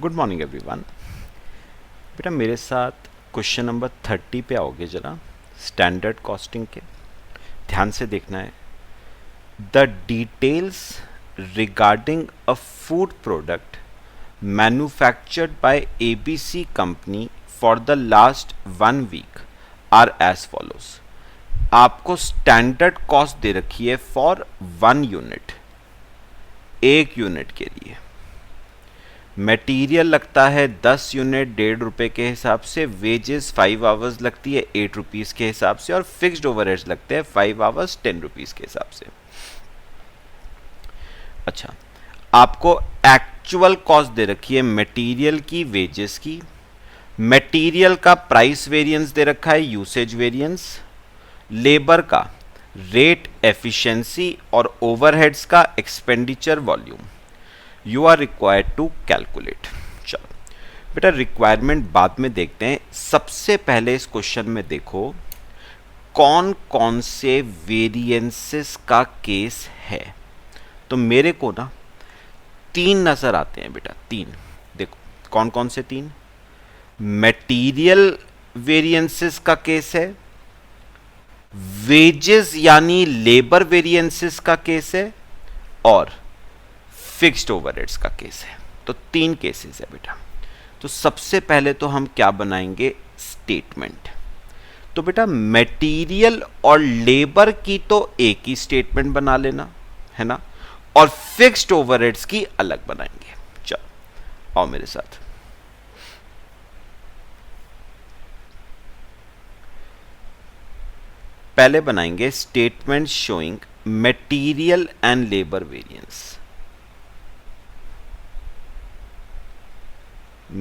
Good morning everyone. बेटा मेरे साथ क्वेश्चन नंबर 30 पे आओगे जरा, स्टैंडर्ड कॉस्टिंग के। ध्यान से देखना है। The details regarding a food product manufactured by ABC company for the last 1 week are as follows. आपको स्टैंडर्ड कॉस्ट दे रखी है फॉर 1 यूनिट, 1 यूनिट के लिए। मटेरियल लगता है 10 यूनिट 1.5 रुपये के हिसाब से, वेजेस 5 आवर्स लगती है 8 रुपीज़ के हिसाब से, और फिक्स्ड ओवरहेड्स लगते हैं 5 आवर्स 10 रुपीज़ के हिसाब से। अच्छा, आपको एक्चुअल कॉस्ट दे रखी है मटेरियल की, वेजेस की। मटेरियल का प्राइस वेरिएंस दे रखा है, यूसेज वेरिएंस। लेबर का रेट, एफिशिएंसी और ओवरहेड्स का expenditure volume you are required to calculate. चलो बेटा, रिक्वायरमेंट बाद में देखते हैं। सबसे पहले इस क्वेश्चन में देखो कौन कौन से वेरिएंसेस का केस है। तो मेरे को ना 3 नजर आते हैं बेटा, 3। देखो कौन कौन से 3। मटेरियल वेरिएंसेस का केस है, वेजेस यानी लेबर वेरिएंसेस का केस है, और फिक्स्ड ओवरहेड्स का केस है। तो 3 केसेस है बेटा। तो सबसे पहले तो हम क्या बनाएंगे, स्टेटमेंट। तो बेटा मटेरियल और लेबर की तो एक ही स्टेटमेंट बना लेना है ना, और फिक्स्ड ओवरहेड्स की अलग बनाएंगे। चलो आओ मेरे साथ। पहले बनाएंगे statement showing material and labour variance.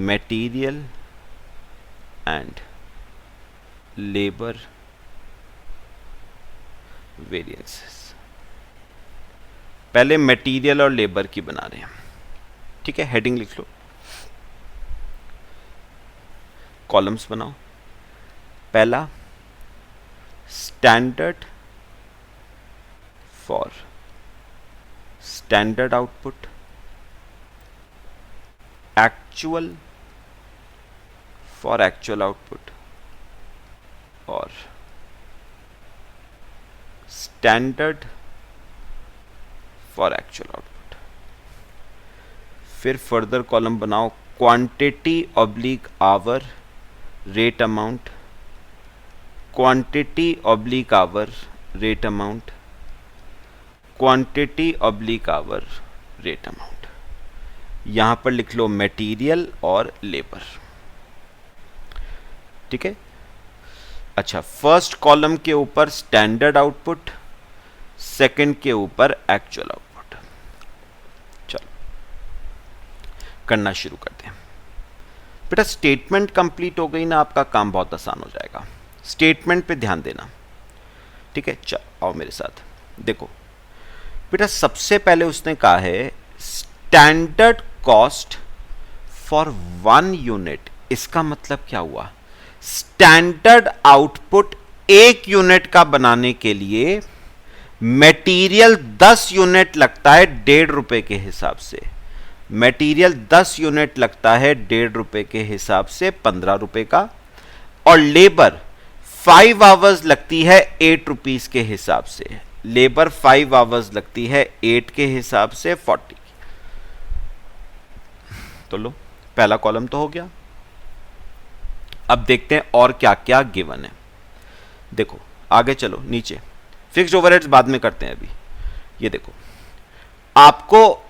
Material and labour variances. पहले मटेरियल और लेबर की बना रहे हैं, ठीक है। हेडिंग लिख लो, कॉलम्स बनाओ। पहला standard for standard output, actual for actual output, और स्टैंडर्ड फॉर एक्चुअल आउटपुट। फिर फर्दर कॉलम बनाओ, quantity oblique hour rate amount, quantity oblique hour rate amount, quantity oblique hour rate amount. यहां पर लिख लो material और labour, ठीक है। अच्छा, फर्स्ट कॉलम के ऊपर स्टैंडर्ड आउटपुट, सेकंड के ऊपर एक्चुअल आउटपुट। चलो करना शुरू करते हैं बेटा। स्टेटमेंट कंप्लीट हो गई ना, आपका काम बहुत आसान हो जाएगा। स्टेटमेंट पे ध्यान देना, ठीक है। चलो आओ मेरे साथ। देखो बेटा, सबसे पहले उसने कहा है स्टैंडर्ड कॉस्ट फॉर 1 यूनिट। इसका मतलब क्या हुआ, स्टैंडर्ड आउटपुट 1 यूनिट का बनाने के लिए मटेरियल 10 यूनिट लगता है 1.5 रुपए के हिसाब से। मटेरियल 10 यूनिट लगता है 1.5 रुपए के हिसाब से, 15 रुपए का, और लेबर 5 आवर्स लगती है 8 रुपीज के हिसाब से। लेबर 5 आवर्स लगती है 8 के हिसाब से 40। तो लो, पहला कॉलम तो हो गया। अब देखते हैं और क्या क्या गिवन है। देखो आगे चलो नीचे, फिक्स्ड ओवरहेड्स बाद में करते हैं अभी। ये देखो, आपको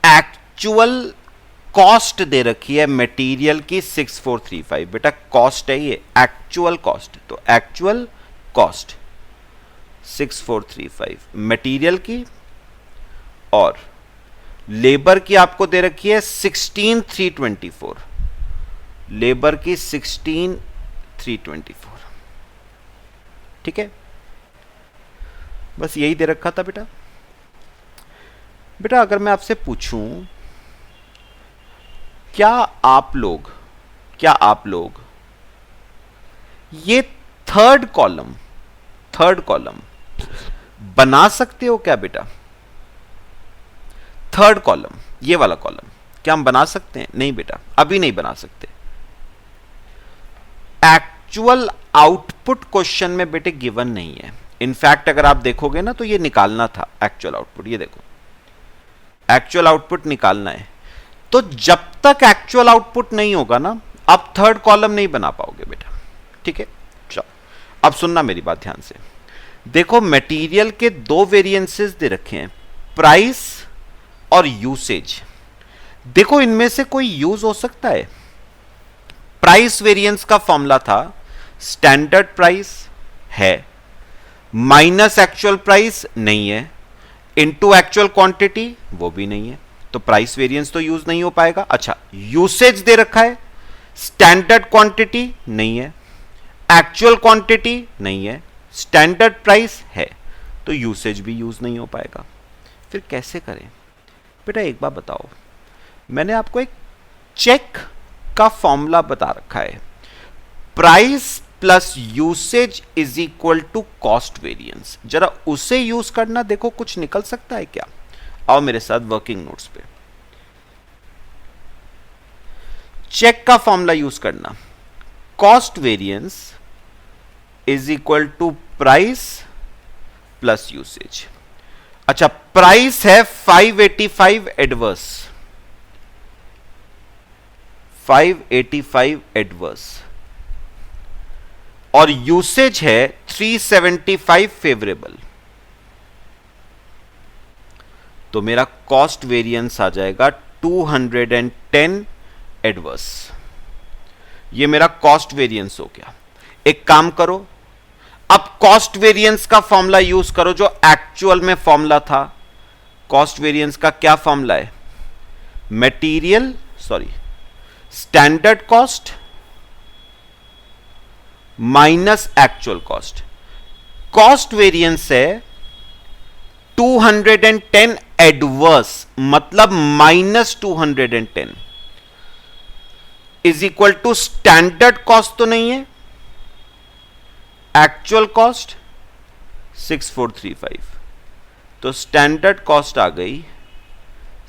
एक्चुअल कॉस्ट दे रखी है मटेरियल की 6435। बेटा कॉस्ट है ये, एक्चुअल कॉस्ट। तो एक्चुअल कॉस्ट 6435 मटेरियल की, और लेबर की आपको दे रखी है 16324। लेबर की 16324, ठीक है। बस यही दे रखा था बेटा। बेटा अगर मैं आपसे पूछूं, क्या आप लोग ये थर्ड कॉलम बना सकते हो क्या बेटा? थर्ड कॉलम, ये वाला कॉलम क्या हम बना सकते हैं? नहीं बेटा, अभी नहीं बना सकते। एक्चुअल आउटपुट क्वेश्चन में बेटे गिवन नहीं है। इनफैक्ट अगर आप देखोगे ना तो ये निकालना था एक्चुअल आउटपुट। ये देखो, एक्चुअल आउटपुट निकालना है। तो जब तक एक्चुअल आउटपुट नहीं होगा ना, आप थर्ड कॉलम नहीं बना पाओगे बेटा। ठीक है, चलो अब सुनना मेरी बात ध्यान से। देखो, मटेरियल के दो वेरिएंसेस दे रखे हैं, प्राइस और यूसेज। देखो, इनमें से कोई यूज हो सकता है? प्राइस वेरिएंस का फॉर्मूला था स्टैंडर्ड प्राइस है माइनस एक्चुअल प्राइस नहीं है, इनटू एक्चुअल क्वांटिटी वो भी नहीं है, तो प्राइस वेरिएंस तो यूज नहीं हो पाएगा। अच्छा, यूसेज दे रखा है, स्टैंडर्ड क्वांटिटी नहीं है, एक्चुअल क्वांटिटी नहीं है, स्टैंडर्ड प्राइस है, तो यूसेज भी यूज नहीं हो पाएगा। फिर कैसे करें बेटा? एक बार बताओ, मैंने आपको एक चेक का फॉर्मूला बता रखा है, price plus usage is equal to cost variance. जरा उसे यूज करना, देखो कुछ निकल सकता है क्या? आओ मेरे साथ वर्किंग नोट्स पे। चेक का फॉर्मूला यूज करना, cost variance is equal to price plus usage. अच्छा, प्राइस है 585 एडवर्स, 585 एडवर्स, और यूसेज है 375 फेवरेबल। तो मेरा कॉस्ट वेरिएंस आ जाएगा 210 एडवर्स। ये मेरा कॉस्ट वेरिएंस हो गया। एक काम करो, अब कॉस्ट वेरिएंस का फॉर्मूला यूज करो जो एक्चुअल में फॉर्मूला था। कॉस्ट वेरिएंस का क्या फॉर्मूला है? Standard cost minus actual cost. Cost variance है 210 एडवर्स, मतलब minus 210 is equal to standard cost तो नहीं है, एक्चुअल कॉस्ट 6435, तो स्टैंडर्ड कॉस्ट आ गई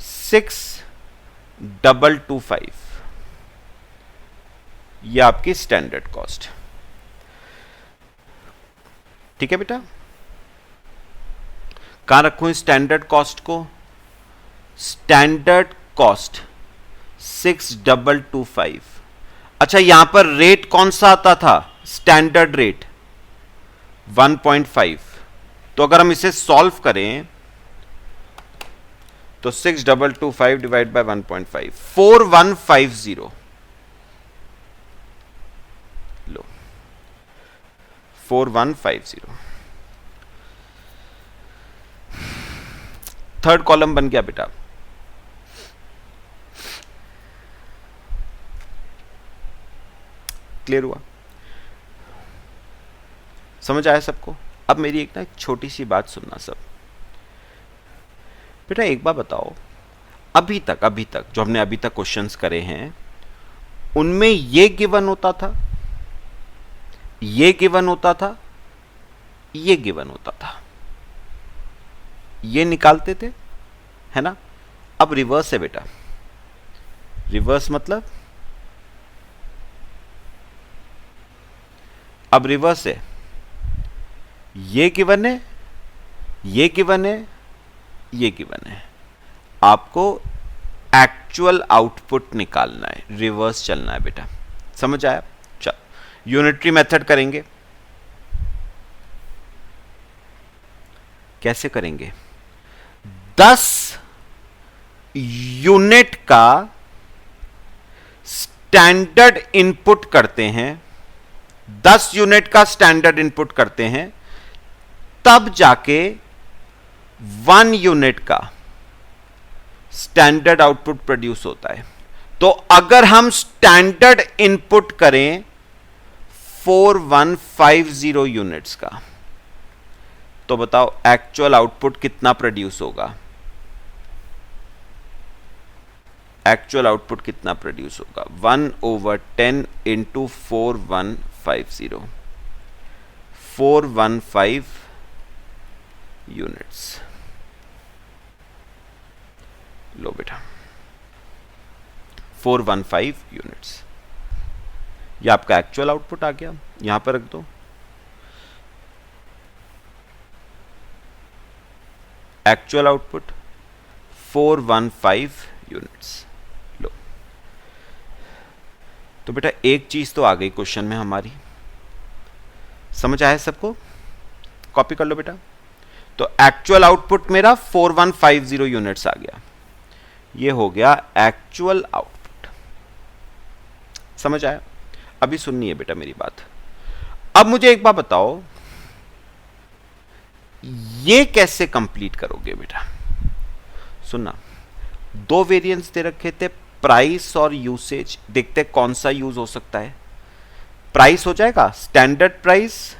6225। ये आपकी स्टैंडर्ड कॉस्ट। ठीक है बेटा, कहां रखूं स्टैंडर्ड कॉस्ट को? Standard cost 6225। अच्छा, यहां पर रेट कौन सा आता था? Standard rate 1.5। तो अगर हम इसे सॉल्व करें तो 6225 divide by 1.5 4150। Low, 4150। Third column बन गया बेटा। क्लियर हुआ? समझ आया सबको? अब मेरी एक छोटी सी बात सुनना सब। बेटा एक बार बताओ, अभी तक जो हमने अभी तक क्वेश्चंस करे हैं उनमें ये गिवन होता था, ये गिवन होता था, ये गिवन होता था, ये निकालते थे, है ना? अब रिवर्स है बेटा। रिवर्स मतलब अब रिवर्स है, ये गिवन है, ये गिवन है, ये गिवन है। आपको एक्चुअल आउटपुट निकालना है, रिवर्स चलना है बेटा। समझ आया? चल, यूनिटरी मेथड करेंगे। कैसे करेंगे? 10 यूनिट का स्टैंडर्ड इनपुट करते हैं, 10 यूनिट का स्टैंडर्ड इनपुट करते हैं, तब जाके 1 यूनिट का स्टैंडर्ड आउटपुट प्रोड्यूस होता है। तो अगर हम स्टैंडर्ड इनपुट करें 4150 यूनिट्स का, तो बताओ एक्चुअल आउटपुट कितना प्रोड्यूस होगा? एक्चुअल आउटपुट कितना प्रोड्यूस होगा? 1/10 इंटू 4150, 415 यूनिट्स। लो बेटा, 415 यूनिट्स। ये आपका एक्चुअल आउटपुट आ गया, यहां पर रख दो। Actual output 415 units. लो, तो बेटा एक चीज तो आ गई क्वेश्चन में हमारी, समझ आया सबको? कॉपी कर लो बेटा। तो एक्चुअल आउटपुट मेरा 4150 यूनिट्स आ गया, ये हो गया एक्चुअल आउटपुट। समझ आया? अभी सुननी है बेटा मेरी बात। अब मुझे एक बात बताओ, ये कैसे कंप्लीट करोगे बेटा? सुनना, दो वेरिएंस दे रखे थे, प्राइस और यूसेज। देखते कौन सा यूज हो सकता है। प्राइस हो जाएगा standard price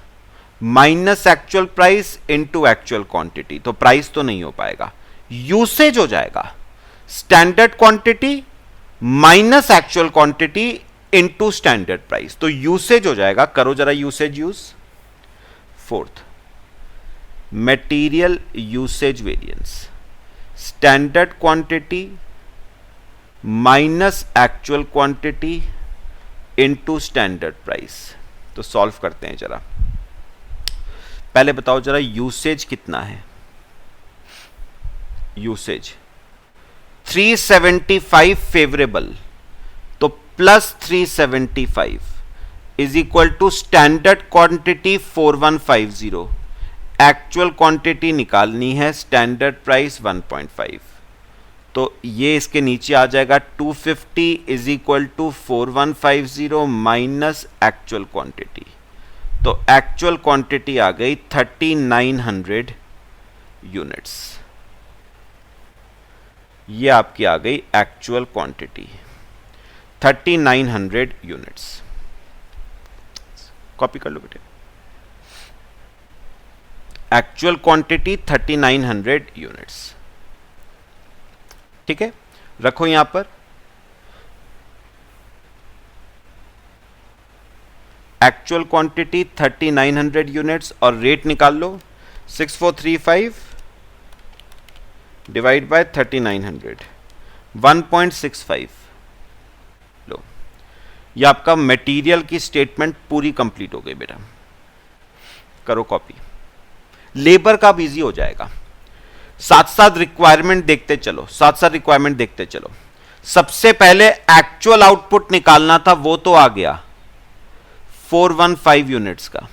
minus actual price into actual quantity, तो प्राइस तो नहीं हो पाएगा। यूसेज हो जाएगा standard quantity minus actual quantity into standard price, तो यूसेज हो जाएगा। करो जरा usage use. Fourth, material usage variance, standard quantity minus actual quantity into standard price. तो सॉल्व करते हैं जरा। पहले बताओ जरा यूसेज कितना है? यूसेज 375 फेवरेबल, तो plus 375 is equal to standard quantity 4150, actual quantity निकालनी है स्टैंडर्ड प्राइस 1.5, तो ये इसके नीचे आ जाएगा 250 is equal to 4150 minus actual quantity, तो एक्चुअल क्वांटिटी आ गई 3900 यूनिट्स। ये आपकी आ गई एक्चुअल क्वांटिटी 3900 यूनिट्स। कॉपी कर लो बेटे। एक्चुअल क्वांटिटी 3900 यूनिट्स, ठीक है, रखो यहां पर। एक्चुअल क्वांटिटी 3900 यूनिट्स और रेट निकाल लो 6435 डिवाइड बाय 3900, 1.65। लो, ये आपका मटेरियल की स्टेटमेंट पूरी कंप्लीट हो गई बेटा। करो कॉपी। लेबर का भी इजी हो जाएगा। साथ साथ रिक्वायरमेंट देखते चलो, साथ साथ रिक्वायरमेंट देखते चलो। सबसे पहले एक्चुअल आउटपुट निकालना था, वो तो आ गया 415 यूनिट्स का।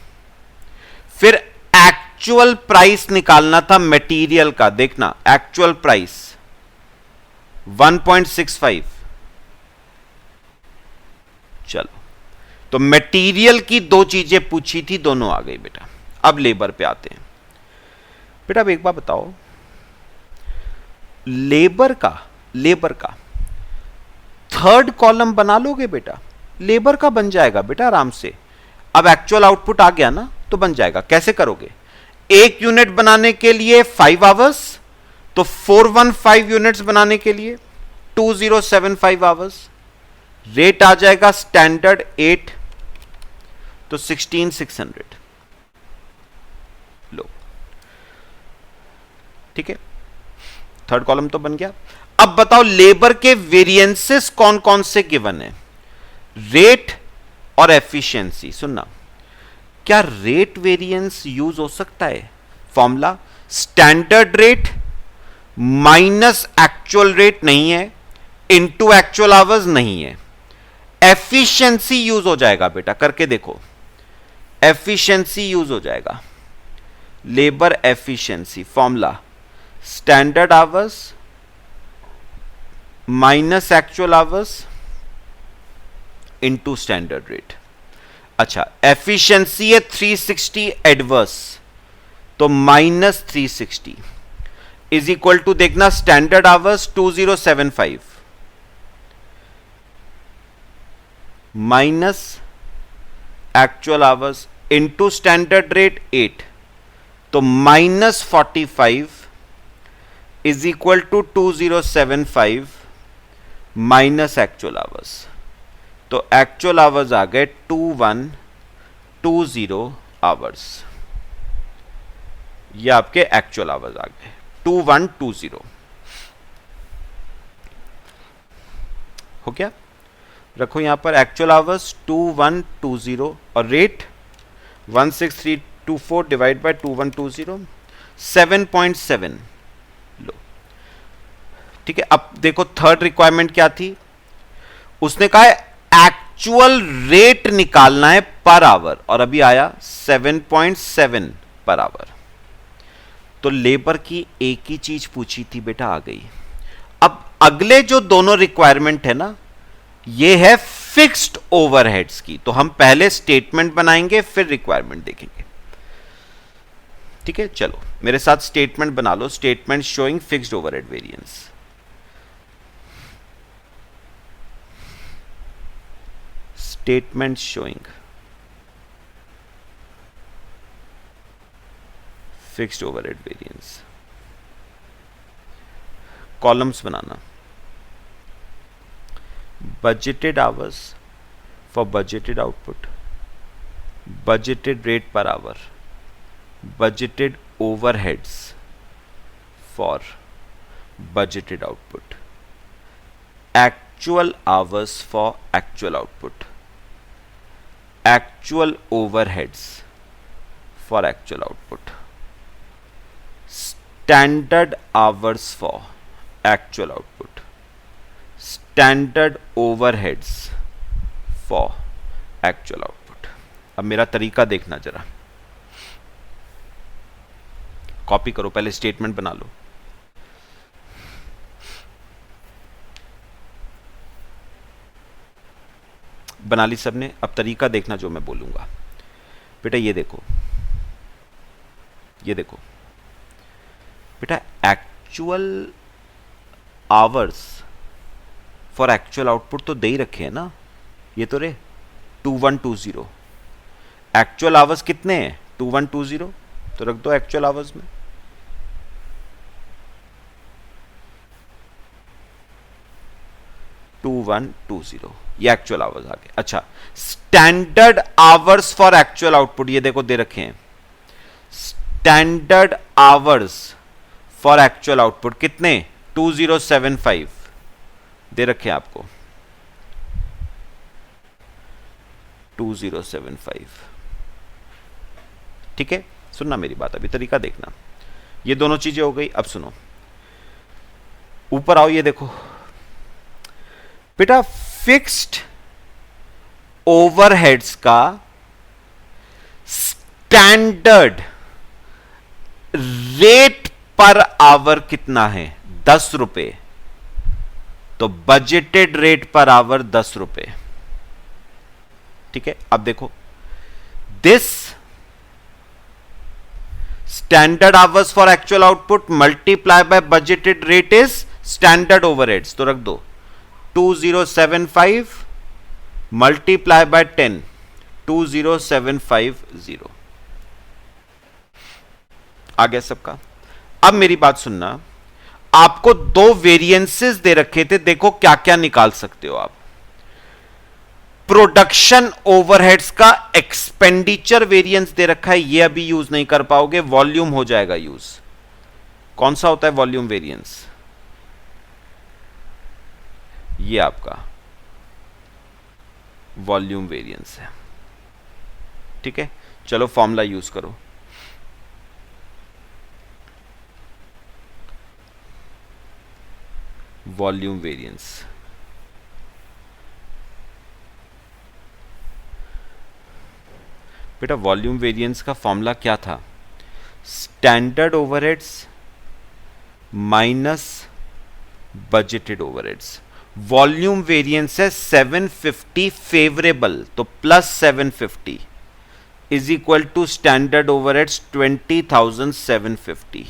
फिर एक्चुअल प्राइस निकालना था मटेरियल का। देखना, एक्चुअल प्राइस 1.65। चलो, तो मटेरियल की दो चीजें पूछी थी, दोनों आ गई बेटा। अब लेबर पे आते हैं बेटा। अब एक बात बताओ, लेबर का थर्ड कॉलम बना लोगे बेटा? लेबर का बन जाएगा बेटा आराम से। अब एक्चुअल आउटपुट आ गया ना, तो बन जाएगा। कैसे करोगे? एक यूनिट बनाने के लिए 5 आवर्स, तो 415 यूनिट्स बनाने के लिए 2075 आवर्स। रेट आ जाएगा स्टैंडर्ड 8, तो 16600। लो, ठीक है, थर्ड कॉलम तो बन गया। अब बताओ लेबर के वेरिएंसेस कौन कौन से गिवन है? रेट और एफिशिएंसी। सुनना, क्या रेट वेरिएंस यूज हो सकता है? Formula standard rate minus actual rate नहीं है, इनटू एक्चुअल आवर्स नहीं है। एफिशिएंसी यूज हो जाएगा बेटा, करके देखो। एफिशिएंसी यूज हो जाएगा, labour efficiency. Formula standard hours minus actual hours into standard rate. अच्छा, एफिशिएंसी है 360 एडवर्स, तो माइनस 360 इज इक्वल टू, देखना standard hours 2075 minus actual hours into standard rate 8, तो minus 45 is equal to 2075 minus actual hours, तो actual hours आ गए 2120 hours. ये आपके एक्चुअल आवर्स आ गए 2120। हो गया। रखो यहां पर एक्चुअल आवर्स 2120 और रेट 16324 डिवाइड बाय 2120 7.7 लो। ठीक है, अब देखो थर्ड रिक्वायरमेंट क्या थी, उसने कहा है एक्चुअल रेट निकालना है पर आवर और अभी आया 7.7 पर आवर। तो लेबर की एक ही चीज पूछी थी बेटा, आ गई। अब अगले जो दोनों रिक्वायरमेंट है ना, ये है फिक्स्ड ओवरहेड्स की। तो हम पहले स्टेटमेंट बनाएंगे फिर रिक्वायरमेंट देखेंगे। ठीक है, चलो मेरे साथ स्टेटमेंट बना लो। Statement showing fixed overhead variance. Statement showing fixed overhead variance. Columns बनाना, budgeted hours for budgeted output, budgeted rate per hour, budgeted overheads for budgeted output, actual hours for actual output, actual overheads for actual output, standard hours for actual output, standard overheads for actual output. अब मेरा तरीका देखना जरा, copy करो, पहले statement बना लो। बना ली सबने? अब तरीका देखना जो मैं बोलूंगा। बेटा ये देखो, ये देखो बेटा, actual hours for actual output तो दे ही रखे हैं ना, ये तो रे 2120। एक्चुअल आवर्स कितने हैं? 2120, तो रख दो एक्चुअल आवर्स में। ये एक्चुअल आवर्स आ गए। अच्छा, standard hours for actual output ये देखो दे रखे हैं। Standard hours for actual output कितने? 2075 दे रखे हैं आपको, 2075। ठीक है, सुनना मेरी बात, अभी तरीका देखना। ये दोनों चीजें हो गई। अब सुनो, ऊपर आओ, ये देखो बेटा, फिक्स्ड ओवरहेड्स का स्टैंडर्ड रेट पर आवर कितना है? 10 रुपए। तो बजटेड रेट पर आवर 10 रुपए। ठीक है, अब देखो, this standard hours for actual output multiply by budgeted rate is standard overheads. तो रख दो 2075 मल्टीप्लाई बाय 10, 20750। आ गया सबका? अब मेरी बात सुनना, आपको दो वेरिएंसेस दे रखे थे, देखो क्या क्या निकाल सकते हो आप। प्रोडक्शन ओवरहेड्स का एक्सपेंडिचर वेरिएंस दे रखा है, ये अभी यूज नहीं कर पाओगे, वॉल्यूम हो जाएगा यूज। कौन सा होता है वॉल्यूम वेरिएंस? ये आपका वॉल्यूम वेरिएंस है। ठीक है, चलो फॉर्मूला यूज करो। वॉल्यूम वेरिएंस, बेटा वॉल्यूम वेरिएंस का फॉर्मूला क्या था? Standard overheads minus budgeted overheads. Volume variance है 750 फेवरेबल, तो plus 750 is equal to standard overheads 20,750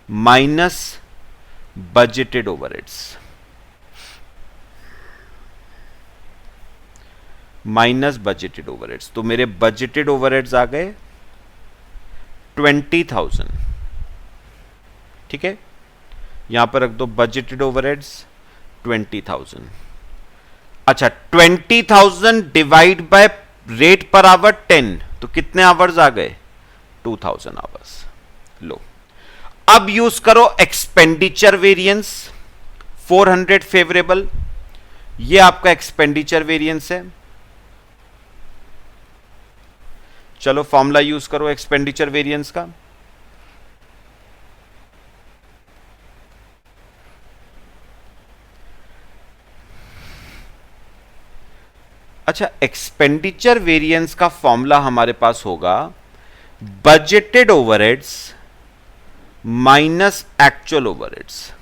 minus budgeted overheads, minus budgeted overheads. तो मेरे बजटेड ओवरहेड्स आ गए 20,000। ठीक है, यहां पर रख दो बजटेड ओवरहेड्स 20,000। अच्छा, 20,000 divide by rate per hour 10, तो कितने आवर्स आ गए? 2000 आवर्स। लो, अब यूज करो एक्सपेंडिचर वेरिएंस 400 फेवरेबल ये आपका एक्सपेंडिचर वेरिएंस है। चलो फॉर्मूला यूज करो एक्सपेंडिचर वेरिएंस का। अच्छा, एक्सपेंडिचर वेरिएंस का फॉर्मूला हमारे पास होगा budgeted overheads minus actual overheads.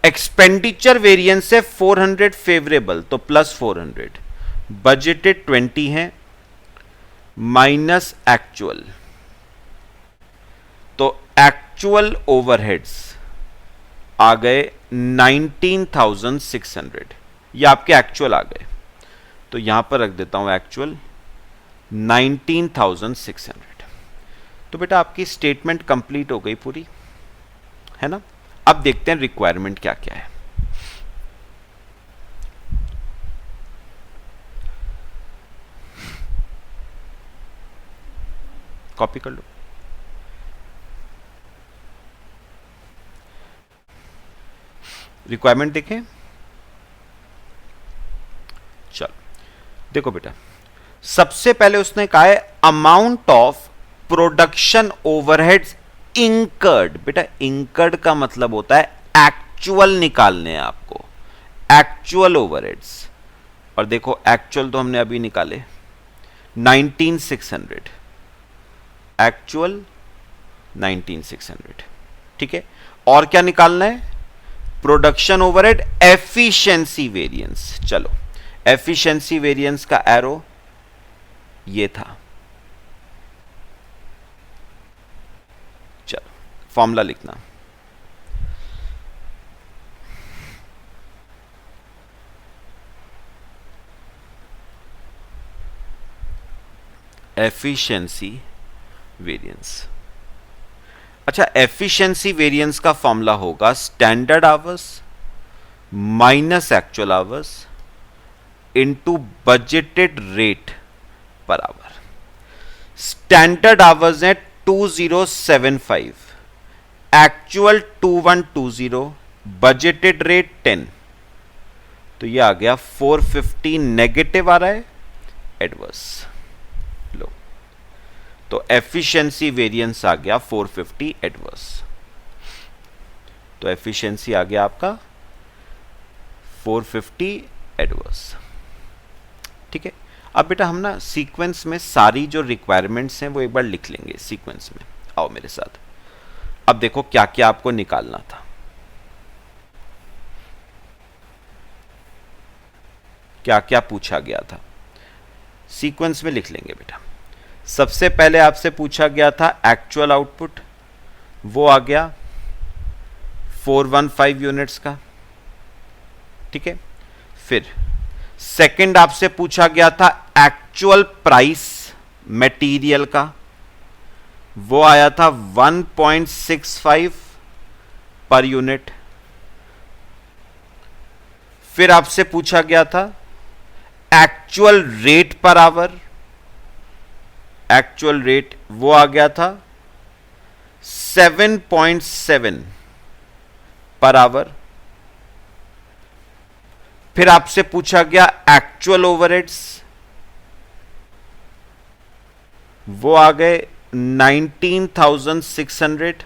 Expenditure variance है 400 फेवरेबल, तो प्लस 400, बजटेड 20 है माइनस एक्चुअल, तो एक्चुअल ओवरहेड्स आ गए 19,600। ये आपके एक्चुअल आ गए, तो यहां पर रख देता हूं एक्चुअल 19,600। तो बेटा आपकी स्टेटमेंट कंप्लीट हो गई पूरी, है ना। अब देखते हैं रिक्वायरमेंट क्या क्या है। कॉपी कर लो। रिक्वायरमेंट देखें। चलो देखो बेटा, सबसे पहले उसने कहा है amount of production overheads incurred. बेटा इंकर्ड का मतलब होता है एक्चुअल निकालने हैं आपको, एक्चुअल ओवरहेड्स। और देखो एक्चुअल तो हमने अभी निकाले 19,600, एक्चुअल 19,600, ठीक है। और क्या निकालना है, प्रोडक्शन ओवरहेड एफिशिएंसी वेरिएंस। चलो एफिशिएंसी वेरिएंस का एरो ये था। चलो फॉर्मूला लिखना, एफिशिएंसी वेरिएंस। अच्छा, एफिशिएंसी वेरिएंस का फॉर्मूला होगा standard hours minus actual hours into budgeted rate per hour. Standard hours है 2075, एक्चुअल 2120, बजटेड रेट 10, तो ये आ गया 450 नेगेटिव आ रहा है एडवर्स। लो, तो एफिशिएंसी वेरिएंस आ गया 450 एडवर्स। तो एफिशिएंसी आ गया आपका 450 एडवर्स, ठीक है। अब बेटा हम ना सीक्वेंस में सारी जो रिक्वायरमेंट्स हैं वो एक बार लिख लेंगे सीक्वेंस में। आओ मेरे साथ। अब देखो क्या क्या आपको निकालना था। क्या क्या पूछा गया था, सीक्वेंस में लिख लेंगे बेटा। सबसे पहले आपसे पूछा गया था एक्चुअल आउटपुट, वो आ गया 415 यूनिट्स का, ठीक है। फिर सेकंड आपसे पूछा गया था एक्चुअल प्राइस मटेरियल का, वो आया था 1.65 पर यूनिट। फिर आपसे पूछा गया था actual rate per hour, actual rate वो आ गया था 7.7 पर आवर। फिर आपसे पूछा गया एक्चुअल ओवरहेड्स, वो आ गए 19,600।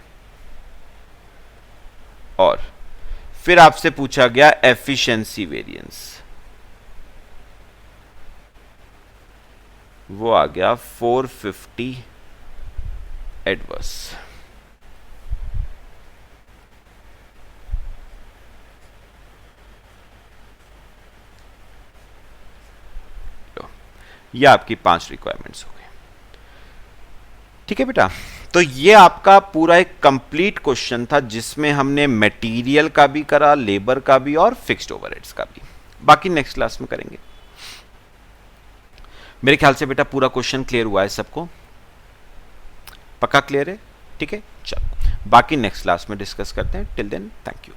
और फिर आपसे पूछा गया एफिशिएंसी वेरिएंस, वो आ गया 450 एडवर्स। ये आपकी 5 रिक्वायरमेंट्स हो गए, ठीक है बेटा। तो ये आपका पूरा एक कंप्लीट क्वेश्चन था जिसमें हमने मटेरियल का भी करा, लेबर का भी और फिक्स्ड ओवरहेड्स का भी। बाकी नेक्स्ट क्लास में करेंगे। मेरे ख्याल से बेटा पूरा क्वेश्चन क्लियर हुआ है सबको, पक्का क्लियर है, ठीक है। चलो बाकी नेक्स्ट क्लास में डिस्कस करते हैं। Till then thank you.